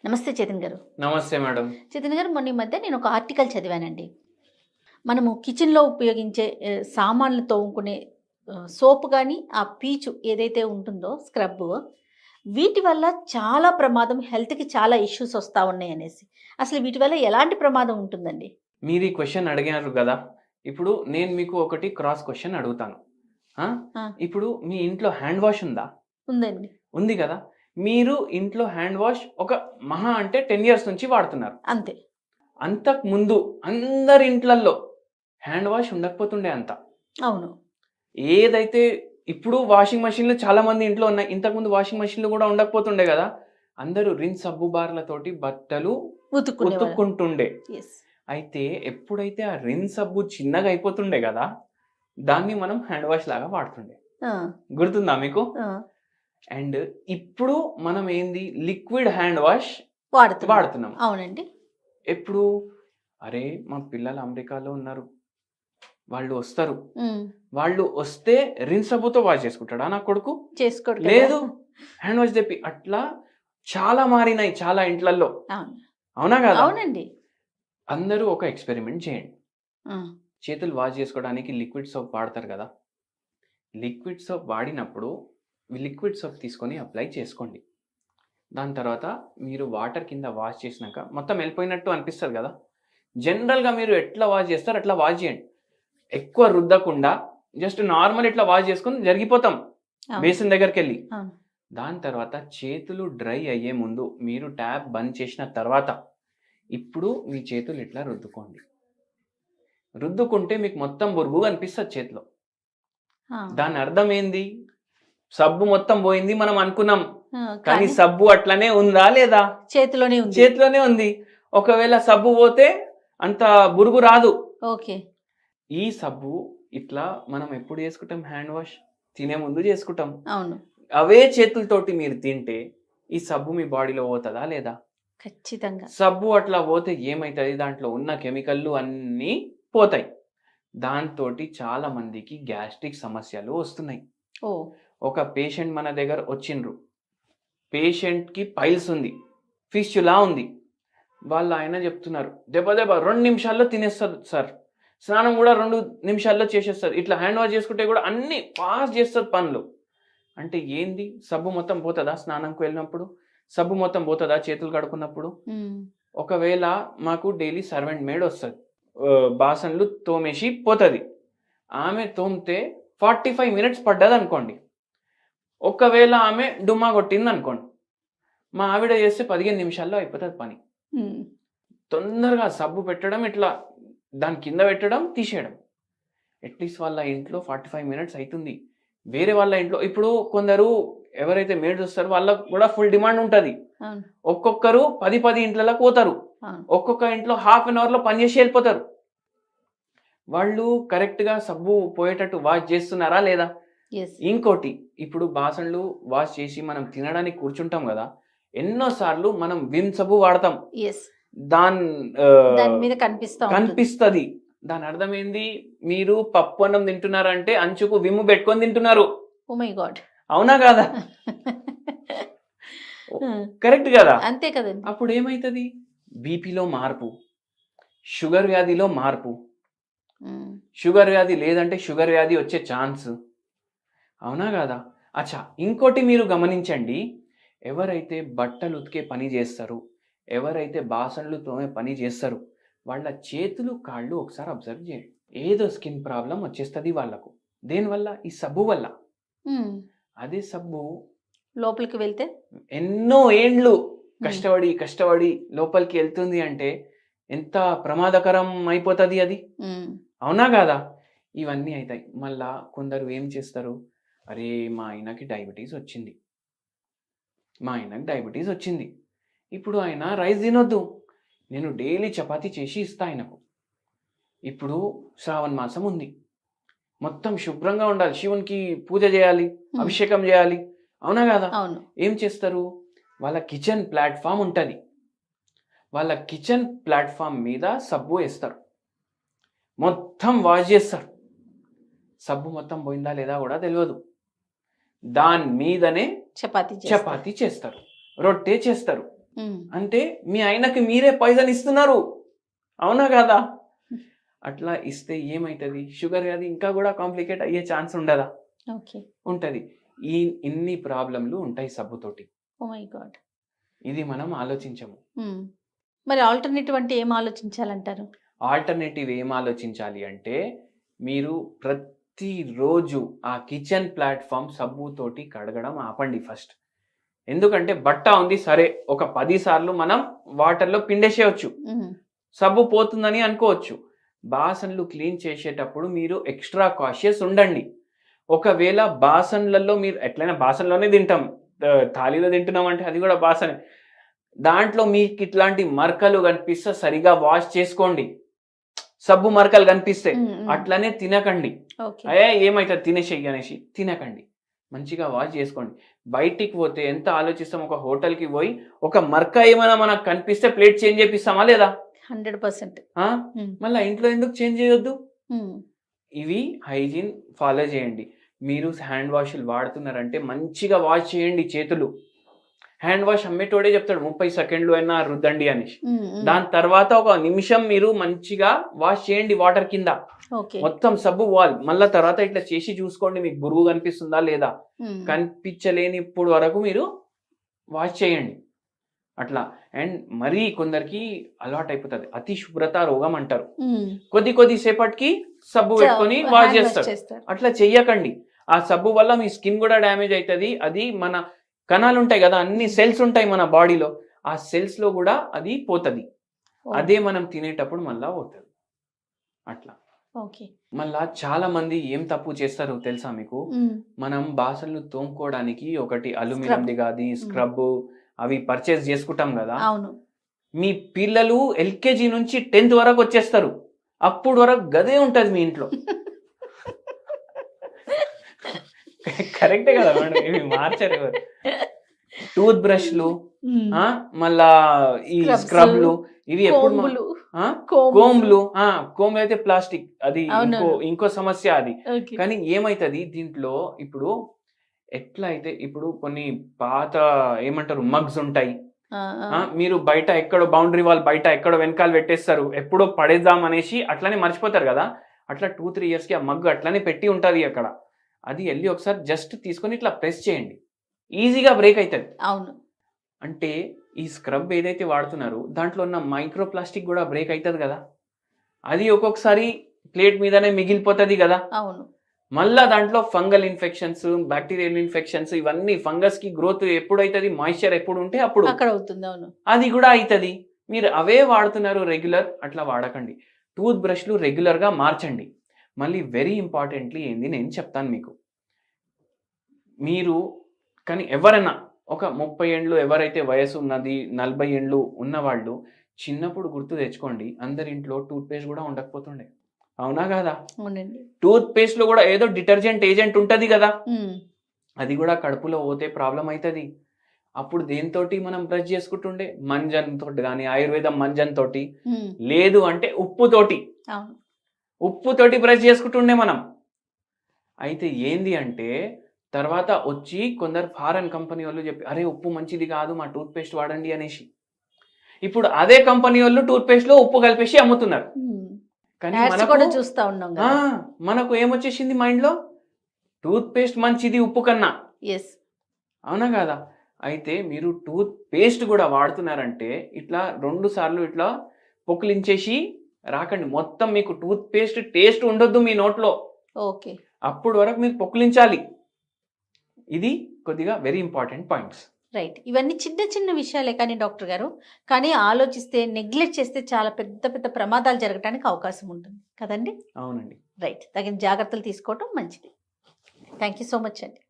నమస్తే చేతన్ గారు. నమస్తే మేడం. చేతన్ గారు, మొన్న ఈ మధ్య నేను ఒక ఆర్టికల్ చదివానండి. మనము కిచెన్‌లో ఉపయోగించే సామాన్లు తోముకునే సోప్ గాని, ఆ పీచు ఏదైతే ఉంటుందో స్క్రబ్బు, వీటి వల్ల చాలా ప్రమాదం, హెల్త్‌కి చాలా ఇష్యూస్ వస్తా ఉన్నాయనేసి. అసలు వీటి వల్ల ఎలాంటి ప్రమాదం ఉంటుందండి? మీరు ఈ క్వెషన్ అడిగారు గదా! ఇప్పుడు నేను మీకు ఒకటి క్రాస్ క్వెషన్ అడుగుతాను. ఆ! ఆ! ఇప్పుడు మీ ఇంట్లో హ్యాండ్ వాష్ ఉందా? ఉందండి. ఉంది గదా! మీరు ఇంట్లో హ్యాండ్ వాష్ ఒక మహా అంటే 10 ఇయర్స్ నుంచి వాడుతున్నారు. అంతే. అంతకుముందు అందరి ఇంట్లల్లో హ్యాండ్ వాష్ ఉండకపోతుండే అంత. అవును. ఏదైతే ఇప్పుడు వాషింగ్ మెషిన్‌లు చాలా మంది ఇంట్లో ఉన్నాయి. ఇంతకుముందు వాషింగ్ మెషిన్‌లు గూడా ఉండకపోతుండే గదా! అందరూ రిన్స్ సబ్బు బార్లతోటి బట్టలు ఉతుక్కునేవాళ్ళం. ఉతుక్కుంటుండే. యెస్. అయితే ఎప్పుడైతే ఆ రిన్ సబ్బు చిన్నగా అయిపోతుండే గదా! దాన్ని మనం హ్యాండ్ వాష్ లాగా వాడుతుండే. ఆ! గుర్తుందా మీకు? ఆ! అండ్ ఇప్పుడు మనం ఏంది లిక్విడ్ హ్యాండ్ వాష్ వాడుతున్నాం. వాడుతున్నాం. అవునండి. ఎప్పుడు? అరే! మా పిల్లలు అమెరికాలో ఉన్నారు. వాళ్ళు వస్తారు. హ్మ్. వాళ్ళు వస్తే రిన్ సబ్బుతో వాష్ చేసుకుంటాడా నా కొడుకు? చేసుకోడు కదా! లేదు. హ్యాండ్ వాష్ తెప్పి అట్లా చాలా మారినాయి చాలా ఇంట్లల్లో. అవును. అవునా కాదా? అవునండి. అందరూ ఒక ఎక్స్‌పెరిమెంట్ చేయండి. ఆ! చేతులు వాష్ చేసుకోవడానికి లిక్విడ్ సోప్ వాడతారు కదా! లిక్విడ్ సోప్ వాడినప్పుడు లిక్విడ్ సోప్ తీసుకొని అప్లై చేసుకోండి. దాని తర్వాత మీరు వాటర్ కింద వాష్ చేసినాక మొత్తం వెళ్ళిపోయినట్టు అనిపిస్తది కదా! జనరల్‌గా మీరు ఎట్లా వాష్ చేస్తారో అట్లా వాష్ చేయండి. ఎక్కువ రుద్దకుండా జస్ట్ నార్మల్ ఇట్లా వాష్ చేసుకొని జరిగిపోతాం అవును. బేసిన్ దగ్గరికెళ్ళి. అవును. దాని తర్వాత చేతులు డ్రై అయ్యే ముందు మీరు ట్యాప్ బంద్ చేసిన తర్వాత ఇప్పుడు మీ చేతులు ఇట్లా రుద్దుకోండి. రుద్దుకుంటే మీకు మొత్తం బురుగు కనిపిస్తది చేతిలో. ఆ! దాని అర్థం ఏంది? సబ్బు మొత్తం పోయింది మనం అనుకున్నాం. ఆ! కానీ కానీ సబ్బు అట్లనే ఉందా లేదా? చేతిలోనే ఉంది. చేతిలోనే ఉంది. ఒకవేళ సబ్బు పోతే అంత బురుగు రాదు. ఓకే. ఈ సబ్బు ఇట్లా మనం ఎప్పుడు చేసుకుంటాం హ్యాండ్ వాష్? తినే ముందు చేసుకుంటాం. అవును. అవే చేతులతోటి మీరు తింటే ఈ సబ్బు మీ బాడీలో పోతదా లేదా? ఖచ్చితంగా. సబ్బు అట్లా పోతే ఏమైతది? దాంట్లో ఉన్న కెమికల్‌లు అన్నీ పోతాయి. దాంతోటి చాలా మందికి గ్యాస్ట్రిక్ సమస్యలు వస్తున్నాయి. ఓహ్! ఒక పేషెంట్ మన దగ్గర వచ్చిండ్రు. పేషెంట్‌కి పైల్స్ ఉంది. ఫిస్టులా ఉంది. ఆయన చెప్తున్నారు. దెబ్బ దెబ్బ 2 నిమిషాల్లో తినేస్తది సార్. స్నానం గూడా 2 నిమిషాల్లో చేసేస్తది. ఇట్లా హ్యాండ్ వాష్ చేసుకుంటే గూడా అన్నీ ఫాస్ట్ చేస్తది పనులు. అంటే ఏంది? సబ్బు మొత్తం పోతదా స్నానంకి వెళ్ళినప్పుడు? సబ్బు మొత్తం పోతదా చేతులు కడుక్కున్నప్పుడు? హ్మ్. ఒకవేళ మాకు డైలీ సర్వెంట్ మేడ్ ఒస్తది. బాసన్లు తోమేసి పోతది. ఆమె తోమితే 45 మినిట్స్ పడ్డదనుకోండి. ఒకవేళ ఆమె డుమ్మా కొట్టిందనుకోండి. మా ఆవిడ చేస్తే 15 నిమిషాల్లో అయిపోతది పని. హ్మ్. తొందరగా సబ్బు పెట్టడం, ఇట్లా దాని కింద పెట్టడం, తీసేయడం. అట్‌లీస్ట్ వాళ్ళ ఇంట్లో 45 మినిట్స్ అయితుంది. వేరే వాళ్ళ ఇంట్లో ఇప్పుడు కొందరు ఎవరైతే మేడ్స్ వస్తారో వాళ్ళకి కూడా ఫుల్ డిమాండ్ ఉంటది. అవును. ఒక్కొక్కరు 10 ఇంట్లలకు పోతారు. అవును. ఒక్కొక్క ఇంట్లో హాఫ్ అన్ అవర్‌లో పని చేసి ఎళ్ళిపోతారు. వాళ్ళు కరెక్ట్‌గా సబ్బు పోయేటట్టు వాష్ చేస్తున్నారా లేదా? యెస్. ఇంకోటి ఇప్పుడు బాసన్లు వాష్ చేసి మనం తినడానికి కూర్చుంటాం గదా! ఎన్నో సార్లు మనం విమ్ సబ్బు వాడతాం. యెస్. దాన్ దాని మీద కనిపిస్తా ఉంటుంది. కనిపిస్తది. దాని అర్థం ఏంది? మీరు పప్పు అన్నం తింటున్నారంటే అంచుకు విమ్ పెట్టుకొని తింటున్నారు. Oh my God! అవునా కాదా? ఆ! కరెక్ట్ గదా! అంతే కదండీ. అప్పుడు ఏమైతది? బీపీలో మార్పు, షుగర్ వ్యాధిలో మార్పు. హ్మ్. షుగర్ వ్యాధి లేదంటే షుగర్ వ్యాధి వచ్చే ఛాన్స్. అవునా కాదా? అచ్చా! ఇంకోటి మీరు గమనించండి. ఎవరైతే బట్టలు ఉతికే పని జేస్తరో, ఎవరైతే బాసన్లు తోమే పని జేస్తరో, వాళ్ళ చేతులు, కాళ్ళు ఒకసారి అబ్జర్వ్ జేయండి. ఏదో స్కిన్ ప్రాబ్లమ్ వచ్చేస్తది వాళ్ళకు. దేనివల్ల? ఈ సబ్బు వల్ల. హ్మ్. అదే సబ్బు లోపలికి వెళ్తే ఎన్నో ఏండ్లు హ్మ్. కష్టపడి, కష్టపడి లోపలికి ఎళ్తుంది అంటే ఎంత ప్రమాదకరం అయిపోతది అది. హ్మ్. అవునా కాదా? ఇవన్నీ అయితాయి. మళ్ళా కొందరు ఏం చేస్తారు? అరే! మా ఆయనకి డయాబెటిస్ వచ్చింది. ఇప్పుడు ఆయన రైస్ తినొద్దు. నేను డైలీ చపాతీ చేసి ఇస్తా ఆయనకు. ఇప్పుడు శ్రావణ మాసం ఉంది. మొత్తం శుభ్రంగా ఉండాలి. శివునికి పూజ చేయాలి, హ్మ్. అభిషేకం చేయాలి. అవునా కాదా? అవును. ఏం చేస్తారు? వాళ్ళ కిచెన్ ప్లాట్‌ఫార్మ్ ఉంటది. వాళ్ళ కిచెన్ ప్లాట్‌ఫార్మ్ మీద సబ్బు ఏస్తారు. మొత్తం వాష్ చేస్తారు. సబ్బు మొత్తం పోయిందా లేదా గూడా తెలవదు. దాని మీదనే చపాతీ చేస్తారు. చపాతీ చేస్తారు. రొట్టె చేస్తారు. అంటే మీ ఆయనకి మీరే పాయిజన్ ఇస్తున్నారు, అవునా కదా? అట్లా ఇస్తే ఏమవుతుంది, షుగర్ అది ఇంకా కూడా కాంప్లికేట్ అయ్యే ఛాన్స్ ఉండదా? ఓకే. ఉంటది. ఇన్ని ప్రాబ్లంలు ఉంటాయి సబ్బుతోటి. Oh my God. ఇది మనం ఆలోచించము. మరి ఆల్టర్నేటివ్ అంటే ఏం ఆలోచించాలంటారు? ఆల్టర్నేటివ్ ఏం ఆలోచించాలి అంటే, మీరు ప్రతిరోజు ఆ కిచెన్ ప్లాట్ఫామ్ సబ్బుతోటి కడగడం ఆపండి ఫస్ట్. ఎందుకంటే బట్ట ఉంది సరే, ఒక 10 సార్లు మనం వాటర్లో పిండేసేయచ్చు, సబ్బు పోతుందని అనుకోవచ్చు. బాసన్లు క్లీన్ చేసేటప్పుడు మీరు ఎక్స్ట్రా కాషియస్ ఉండండి. ఒకవేళ బాసన్లలో మీరు ఎట్లయినా బాసన్లోనే తింటాం, థాలీలో తింటున్నాం అంటే అది కూడా బాసనే. దాంట్లో మీకు ఇట్లాంటి మరకలు కనిపిస్తే సరిగా వాష్ చేసుకోండి. సబ్బు మరకలు కనిపిస్తే అట్లనే తినకండి. ఏమైతుంది తినేసేయి అనేసి తినకండి, మంచిగా వాష్ చేసుకోండి. బయటికి పోతే ఎంత ఆలోచిస్తాం, ఒక హోటల్కి పోయి ఒక మరక ఏమైనా మనకు కనిపిస్తే ప్లేట్ చేంజ్ చేపిస్తామా లేదా? 100%. మళ్ళీ ఇంట్లో ఎందుకు చేంజ్ చేయొద్దు? ఇవి హైజీన్ ఫాలో చేయండి. మీరు హ్యాండ్ వాష్లు వాడుతున్నారంటే మంచిగా వాష్ చేయండి చేతులు. హ్యాండ్ వాష్ అమ్మేటోడే చెప్తాడు 30 సెకండ్లు అయినా రుద్దండి అనేసి. దాని తర్వాత ఒక నిమిషం మీరు మంచిగా వాష్ చేయండి వాటర్ కింద, మొత్తం సబ్బు వాల్. మళ్ళా తర్వాత ఇట్లా చేసి చూసుకోండి మీకు బురుగు కనిపిస్తుందా లేదా. కనిపించలేనిప్పుడు వరకు మీరు వాష్ చేయండి అట్లా. అండ్ మరీ కొందరికి అలవాటు అయిపోతుంది, అతి శుభ్రత రోగం అంటారు. కొద్ది సేపటికి సబ్బు పెట్టుకొని వాష్ చేస్తారు. అట్లా చెయ్యకండి. ఆ సబ్బు వల్ల మీ స్కిన్ కూడా డ్యామేజ్ అవుతుంది. అది మన కణాలు ఉంటాయి కదా, అన్ని సెల్స్ ఉంటాయి మన బాడీలో, ఆ సెల్స్ లో కూడా అది పోతుంది. అదే మనం తినేటప్పుడు మళ్ళా పోతుంది అట్లా. మళ్ళా చాలా మంది ఏం తప్పు చేస్తారు తెలుసా మీకు? మనం బాసన్లు తోముకోవడానికి ఒకటి అల్యూమినియంది కాదు స్క్రబ్ అవి పర్చేస్ చేసుకుంటాం కదా. మీ పిల్లలు LKG నుంచి 10th వరకు వచ్చేస్తారు, అప్పుడు వరకు గదే ఉంటది మీ ఇంట్లో. కరెక్టే కదా మేడం, ఇవి మార్చారు ఎవరు? టూత్ బ్రష్లు, మళ్ళా ఈ స్క్రబ్లు, ఇవి ఎప్పుడు కోమ్లు. కోమ్ అయితే ప్లాస్టిక్, అది ఇంకో సమస్య అది. కానీ ఏమైతుంది దీంట్లో ఇప్పుడు, ఎట్లా అయితే ఇప్పుడు కొన్ని పాత ఏమంటారు మగ్స్ ఉంటాయి, మీరు బయట ఎక్కడో బౌండరీ వాల్ బయట ఎక్కడో వెనకాల పెట్టేస్తారు, ఎప్పుడో పడేద్దాం అనేసి అట్లనే మర్చిపోతారు కదా. అట్లా 2-3 ఇయర్స్కి ఆ మగ్ అట్లనే పెట్టి ఉంటుంది అక్కడ. అది వెళ్ళి ఒకసారి జస్ట్ తీసుకొని ఇట్లా ప్రెస్ చేయండి, ఈజీగా బ్రేక్ అవుతుంది. అవును. అంటే ఈ స్క్రబ్ ఏదైతే వాడుతున్నారో దాంట్లో ఉన్న మైక్రో ప్లాస్టిక్ కూడా బ్రేక్ అవుతుంది కదా, అది ఒక్కొక్కసారి ప్లేట్ మీదనే మిగిలిపోతుంది కదా. అవును. మళ్ళా దాంట్లో ఫంగల్ ఇన్ఫెక్షన్స్, బ్యాక్టీరియల్ ఇన్ఫెక్షన్స్, ఇవన్నీ ఫంగస్ కి గ్రోత్ ఎప్పుడు అవుతుంది, మాయిశ్చర్ ఎప్పుడు ఉంటే అప్పుడు అక్కడ అవుతుంది. అవును, అది కూడా అవుతుంది. మీరు అవే వాడుతున్నారు రెగ్యులర్, అట్లా వాడకండి. టూత్ బ్రష్లు రెగ్యులర్గా మార్చండి. మళ్ళీ వెరీ ఇంపార్టెంట్లీ ఏంది నేను చెప్తాను మీకు, మీరు కానీ ఎవరైనా ఒక 30 ఏండ్లు ఎవరైతే వయసు ఉన్నది, 40 ఏండ్లు ఉన్నవాళ్ళు చిన్నప్పుడు గుర్తు తెచ్చుకోండి, అందరి ఇంట్లో టూత్ పేస్ట్ కూడా ఉండకపోతుండే, అవునా కదా? టూత్ పేస్ట్ లో కూడా ఏదో డిటర్జెంట్ ఏజెంట్ ఉంటది కదా, అది కూడా కడుపులో పోతే ప్రాబ్లం అవుతుంది. అప్పుడు దేనితోటి మనం బ్రష్ చేసుకుంటుండే, మంజన్ తోటి కానీ ఆయుర్వేదం మంజన్ తోటి, లేదు అంటే ఉప్పుతోటి బ్రష్ చేసుకుంటుండే మనం. అయితే ఏంది అంటే తర్వాత వచ్చి కొందరు ఫారెన్ కంపెనీ వాళ్ళు చెప్పి అరే ఉప్పు మంచిది కాదు మా టూత్ పేస్ట్ వాడండి అనేసి, ఇప్పుడు అదే కంపెనీ వాళ్ళు టూత్ పేస్ట్ లో ఉప్పు కలిపేసి అమ్ముతున్నారు. కానీ మనకు ఏమొచ్చేసింది మైండ్ లో, టూత్ పేస్ట్ మంచిది ఉప్పు కన్నా, అవునా కదా? అయితే మీరు టూత్ పేస్ట్ కూడా వాడుతున్నారంటే ఇట్లా 2 సార్లు ఇట్లా పొక్కులించేసి రాకండి, మొత్తం మీకు టూత్ పేస్ట్ టేస్ట్ ఉండొద్దు మీ నోట్లో, అప్పుడు వరకు మీరు పొక్కులించాలి. ఇది కొద్దిగా వెరీ ఇంపార్టెంట్ పాయింట్స్. రైట్. ఇవన్నీ చిన్న విషయాలే కానీ డాక్టర్ గారు, కానీ ఆలోచిస్తే నెగ్లెక్ట్ చేస్తే చాలా పెద్ద ప్రమాదాలు జరగడానికి అవకాశం ఉంటుంది కదండి. అవునండి. రైట్. తగిన జాగ్రత్తలు తీసుకోవటం మంచిది. థ్యాంక్ యూ సో మచ్ అండి.